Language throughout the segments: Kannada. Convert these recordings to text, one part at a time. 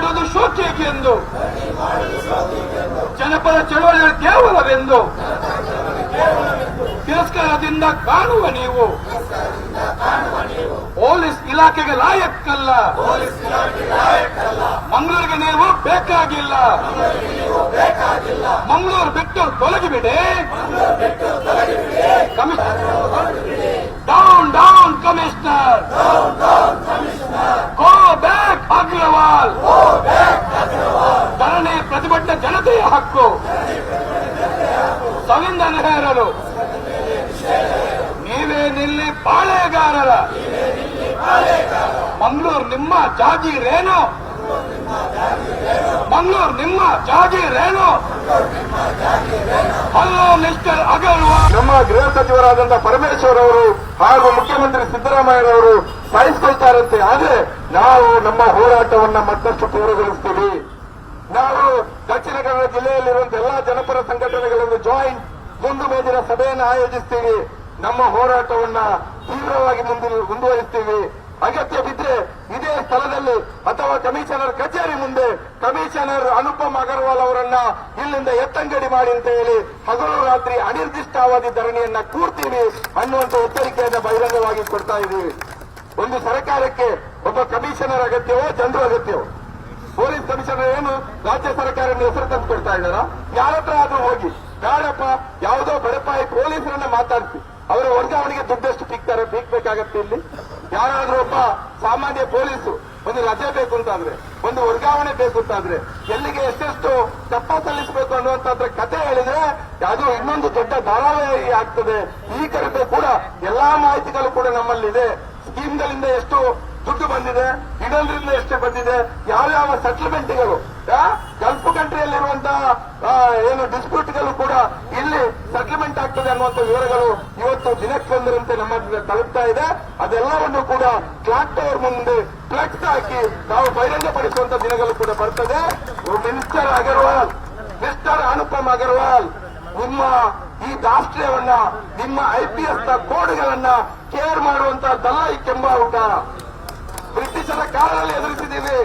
ಮಾಡುವುದು ಶೋಕಿಯೆಂದು, ಜನಪದ ಚಳವಳಿಗಳ ಕೇವಲವೆಂದು ತಿರಸ್ಕಾರದಿಂದ ಕಾಣುವ ನೀವು ಪೊಲೀಸ್ ಇಲಾಖೆಗೆ ಲಾಯಕ್ಕಲ್ಲ. ಮಂಗಳೂರಿಗೆ ನೀವು ಬೇಕಾಗಿಲ್ಲ. ಮಂಗಳೂರು ಬಿಟ್ಟು ತೊಲಗಿಬಿಡಿ. Down down commissioner, go back Agarwal. ಧರಣಿ ಪ್ರತಿಭಟನೆ ಜನತೆಯ ಹಕ್ಕು. ಸಂವಿಧಾನ ಹೇರಲು ನೀವೇ ನಿಲ್ಲಿ ಪಾಳೆಗಾರರ. ಮಂಗಳೂರು ನಿಮ್ಮ ಜಾಗೀರೇನು? ಮಂಗಳೂರು ನಿಮ್ಮ ಜಾಗೀರೇನು? Hello mister Agarwal. ನಮ್ಮ ಗೃಹ ಸಚಿವರಾದಂತಹ ಪರಮೇಶ್ವರ್ ಅವರು ಹಾಗೂ ಮುಖ್ಯಮಂತ್ರಿ ಸಿದ್ದರಾಮಯ್ಯರವರು ಸಾಯಿಸ್ಕೊಳ್ತಾರಂತೆ. ಆದ್ರೆ ನಾವು ನಮ್ಮ ಹೋರಾಟವನ್ನ ಮತ್ತಷ್ಟು ತೀವ್ರಗೊಳಿಸ್ತೀವಿ. ನಾವು ದಕ್ಷಿಣ ಕನ್ನಡ ಜಿಲ್ಲೆಯಲ್ಲಿರುವಂತಹ ಎಲ್ಲಾ ಜನಪರ ಸಂಘಟನೆಗಳನ್ನು ಜಾಯಿಂಟ್ ಒಂದು ಮೇಜಿನ ಸಭೆಯನ್ನು ಆಯೋಜಿಸ್ತೀವಿ. ನಮ್ಮ ಹೋರಾಟವನ್ನ ತೀವ್ರವಾಗಿ ಮುಂದುವರಿಸ್ತೀವಿ. ಅಗತ್ಯ ಬಿದ್ದರೆ ಇದೇ ಸ್ಥಳದಲ್ಲಿ ಅಥವಾ ಕಮಿಷನರ್ ಕಚೇರಿ ಮುಂದೆ ಕಮಿಷನರ್ ಅನುಪಮ್ ಅಗರ್ವಾಲ್ ಅವರನ್ನ ಇಲ್ಲಿಂದ ಎತ್ತಂಗಡಿ ಮಾಡಿ ಅಂತ ಹೇಳಿ ಹಗಲು ರಾತ್ರಿ ಅನಿರ್ದಿಷ್ಟಾವಧಿ ಧರಣಿಯನ್ನ ಕೂರ್ತೀವಿ ಅನ್ನುವಂತ ಎಚ್ಚರಿಕೆಯನ್ನು ಬಹಿರಂಗವಾಗಿ ಕೊಡ್ತಾ ಇದ್ದೀವಿ. ಒಂದು ಸರ್ಕಾರಕ್ಕೆ ಒಬ್ಬ ಕಮಿಷನರ್ ಅಗತ್ಯವೋ ಜನರು ಅಗತ್ಯವೋ? ಪೊಲೀಸ್ ಕಮಿಷನರ್ ಏನು ರಾಜ್ಯ ಸರ್ಕಾರ ಹೆಸರು ತಂದು ಕೊಡ್ತಾ ಇದ್ದಾರ? ಯಾರ ಹತ್ರ ಆದ್ರೂ ಹೋಗಿ ಬೇಡಪ್ಪ, ಯಾವುದೋ ಬಡಪಾಯಿ ಪೊಲೀಸರನ್ನ ಮಾತಾಡಿಸಿ ಅವರ ವರ್ಗಾವಣೆಗೆ ದುಡ್ಡೆಷ್ಟು ಬೀಗ್ಬೇಕಾಗತ್ತೆ. ಇಲ್ಲಿ ಯಾರಾದ್ರೂ ಒಬ್ಬ ಸಾಮಾನ್ಯ ಪೊಲೀಸು ಒಂದು ರಜೆ ಬೇಕು ಅಂತಾದ್ರೆ, ಒಂದು ವರ್ಗಾವಣೆ ಬೇಕು ಅಂತಾದ್ರೆ ಎಲ್ಲಿಗೆ ಎಷ್ಟೆಷ್ಟು ತಪ್ಪ ಸಲ್ಲಿಸಬೇಕು ಅನ್ನುವಂತ ಕತೆ ಹೇಳಿದ್ರೆ ಅದು ಇನ್ನೊಂದು ದೊಡ್ಡ ಧಾರಾವಾಹಿ ಆಗ್ತದೆ. ಈ ಕಡೆ ಕೂಡ ಎಲ್ಲಾ ಮಾಹಿತಿಗಳು ಕೂಡ ನಮ್ಮಲ್ಲಿದೆ. ಸ್ಕೀಮ್ಗಳಿಂದ ಎಷ್ಟು ದುಡ್ಡು ಬಂದಿದೆ, ಇಡೋದ್ರಿಂದ ಎಷ್ಟು ಬಂದಿದೆ, ಯಾವ್ಯಾವ ಸೆಟಲ್ಮೆಂಟ್ಗಳು, ಗಲ್ಫ್ ಕಂಟ್ರಿಯಲ್ಲಿರುವಂತಹ ಏನು ಡಿಸ್ಪ್ಯೂಟ್ಗಳು ಕೂಡ ಇಲ್ಲಿ ಸೆಟಲ್ಮೆಂಟ್ ಆಗ್ತದೆ ಅನ್ನುವಂಥ ವಿವರಗಳು ಇವತ್ತು ದಿನಕ್ಕೊಂದರಂತೆ ನಮ್ಮ ತಲುಪ್ತಾ ಇದೆ. ಅದೆಲ್ಲವನ್ನು ಕೂಡ ಕ್ಲಾಕ್ ಟವರ್ ಮುಂದೆ ಫ್ಲೆಕ್ಸ್ ಹಾಕಿ ನಾವು ಬಹಿರಂಗಪಡಿಸುವಂತ ದಿನಗಳು ಕೂಡ ಬರ್ತದೆ. ಮಿನಿಸ್ಟರ್ ಅಗರ್ವಾಲ್, ಮಿಸ್ಟರ್ ಅನುಪಮ್ ಅಗರ್ವಾಲ್, ನಿಮ್ಮ ಈ ರಾಷ್ಟ್ರೀಯವನ್ನ, ನಿಮ್ಮ IPS ನ ಕೋಡ್ಗಳನ್ನ ಕೇರ್ ಮಾಡುವಂತಹದ್ದಲ್ಲ ಈ ಕೆಂಬಾವುಟ. ಬ್ರಿಟಿಷರ ಕಾಲದಲ್ಲಿ ಎದುರಿಸಿದ್ದೀವಿ.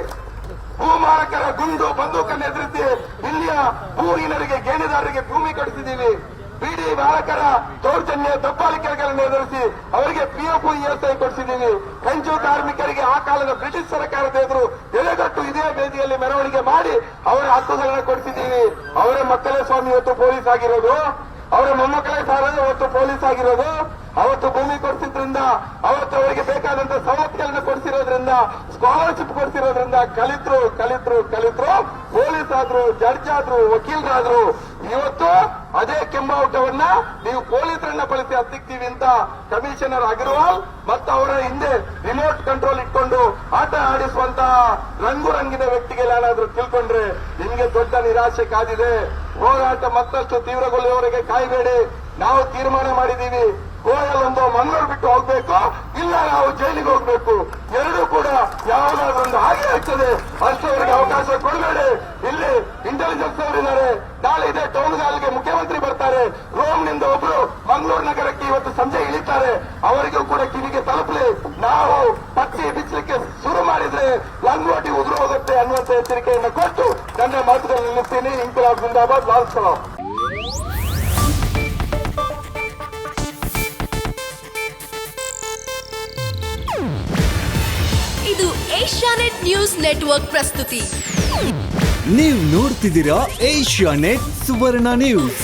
ಭೂಮಾರಕರ ಗುಂಡು ಬಂದೂಕನ್ನು ಎದುರಿಸಿ ಇಲ್ಲಿಯ ಭೂಹೀನರಿಗೆ, ಗೇಣಿದಾರರಿಗೆ ಭೂಮಿ ಕೊಡಿಸಿದ್ದೀವಿ. ಬಿಡಿ ಮಾಲಕರ ದೌರ್ಜನ್ಯ ದಬ್ಬಾಳಿಕೆಗಳನ್ನು ಎದುರಿಸಿ ಅವರಿಗೆ PF ESI ಕೊಡಿಸಿದ್ದೀವಿ. ಕಂಚು ಕಾರ್ಮಿಕರಿಗೆ ಆ ಕಾಲದ ಬ್ರಿಟಿಷ್ ಸರ್ಕಾರದ ಎದುರು ಎಲೆಗಟ್ಟು ಇದೇ ಬೇದಿಯಲ್ಲಿ ಮೆರವಣಿಗೆ ಮಾಡಿ ಅವರ ಹಕ್ಕುಗಳನ್ನು ಕೊಡಿಸಿದ್ದೀವಿ. ಅವರ ಮಕ್ಕಳೇ ಸ್ವಾಮಿ ಇವತ್ತು ಪೊಲೀಸ್ ಆಗಿರೋದು, ಅವರ ಮೊಮ್ಮಕ್ಕಳೇ ಸಾರದೆ ಇವತ್ತು ಪೊಲೀಸ್ ಆಗಿರೋದು. ಅವತ್ತು ಭೂಮಿ ಕೊಡಿಸಿದ್ರಿಂದ, ಅವತ್ತು ಅವರಿಗೆ ಬೇಕಾದಂತ ಸವಲತ್ತುಗಳನ್ನು ಕೊಡಿಸಿರೋದ್ರಿಂದ, ಸ್ಕಾಲರ್ಶಿಪ್ ಕೊಡಿಸಿರೋದ್ರಿಂದ ಕಲಿತರು ಪೊಲೀಸ್ ಆದ್ರು, ಜಡ್ಜ್ ಆದ್ರು, ವಕೀಲರಾದ್ರು. ಇವತ್ತು ಅದೇ ಕೆಂಬಾವುಟವನ್ನ ನೀವು ಪೊಲೀಸರನ್ನ ಬಳಸಿ ಹತ್ತಿಕ್ತೀವಿ ಅಂತ ಕಮಿಷನರ್ ಅಗರ್ವಾಲ್ ಮತ್ತು ಅವರ ಹಿಂದೆ ರಿಮೋಟ್ ಕಂಟ್ರೋಲ್ ಇಟ್ಕೊಂಡು ಆಟ ಆಡಿಸುವಂತಹ ರಂಗಿನ ವ್ಯಕ್ತಿಗಳೇನಾದ್ರೂ ತಿಳ್ಕೊಂಡ್ರೆ ನಿಮಗೆ ದೊಡ್ಡ ನಿರಾಶೆ ಕಾದಿದೆ. ಹೋರಾಟ ಮತ್ತಷ್ಟು ತೀವ್ರಗೊಳ್ಳುವವರೆಗೆ ಕಾಯಬೇಡಿ. ನಾವು ತೀರ್ಮಾನ ಮಾಡಿದ್ದೀವಿ, ಗೋಯಲ್ ಒಂದು ಮಂಗಳೂರು ಬಿಟ್ಟು ಹೋಗ್ಬೇಕು, ಇಲ್ಲ ನಾವು ಜೈಲಿಗೆ ಹೋಗ್ಬೇಕು. ಎರಡೂ ಕೂಡ ಯಾವುದಾದ್ರೂ ಒಂದು ಹಾಗೆ ಆಗ್ತದೆ. ಅಷ್ಟವರಿಗೆ ಅವಕಾಶ ಕೊಡಬೇಡಿ. ಇಲ್ಲಿ ಇಂಟೆಲಿಜೆನ್ಸ್ ಅವರಿದ್ದಾರೆ. ನಾಳೆ ಇದೇ ಟೌನ್ ಹಾಲ್ಗೆ ಮುಖ್ಯಮಂತ್ರಿ ಬರ್ತಾರೆ. ರೋಮ್ನಿಂದ ಒಬ್ರು ಮಂಗಳೂರು ನಗರಕ್ಕೆ ಇವತ್ತು ಸಂಜೆ ಇಳಿತಾರೆ. ಅವರಿಗೂ ಕೂಡ ಕಿವಿಗೆ ತಲುಪಲಿ. ನಾವು ಪಕ್ಷಿ ಬಿಚ್ಚಲಿಕ್ಕೆ ಶುರು ಮಾಡಿದ್ರೆ ಲಂಗೋಟಿ ಉದುರು ಹೋಗುತ್ತೆ ಅನ್ನುವಂತ ಎಚ್ಚರಿಕೆಯನ್ನು ಕೊಟ್ಟು ನನ್ನ ಮಾತುಗಳನ್ನು ನಿಲ್ಲಿಸ್ತೀನಿ. ಇಂಕ್ಲಾಬ್ ಜಿಂದಾಬಾದ್, ಲಾಲ್ ಸಲಾಂ. ಇದು ಏಷ್ಯಾನೆಟ್ ನ್ಯೂಸ್ ನೆಟ್ವರ್ಕ್ ಪ್ರಸ್ತುತಿ. ನೀವು ನೋಡ್ತಿದ್ದೀರಾ ಏಷ್ಯಾನೆಟ್ ಸುವರ್ಣ ನ್ಯೂಸ್.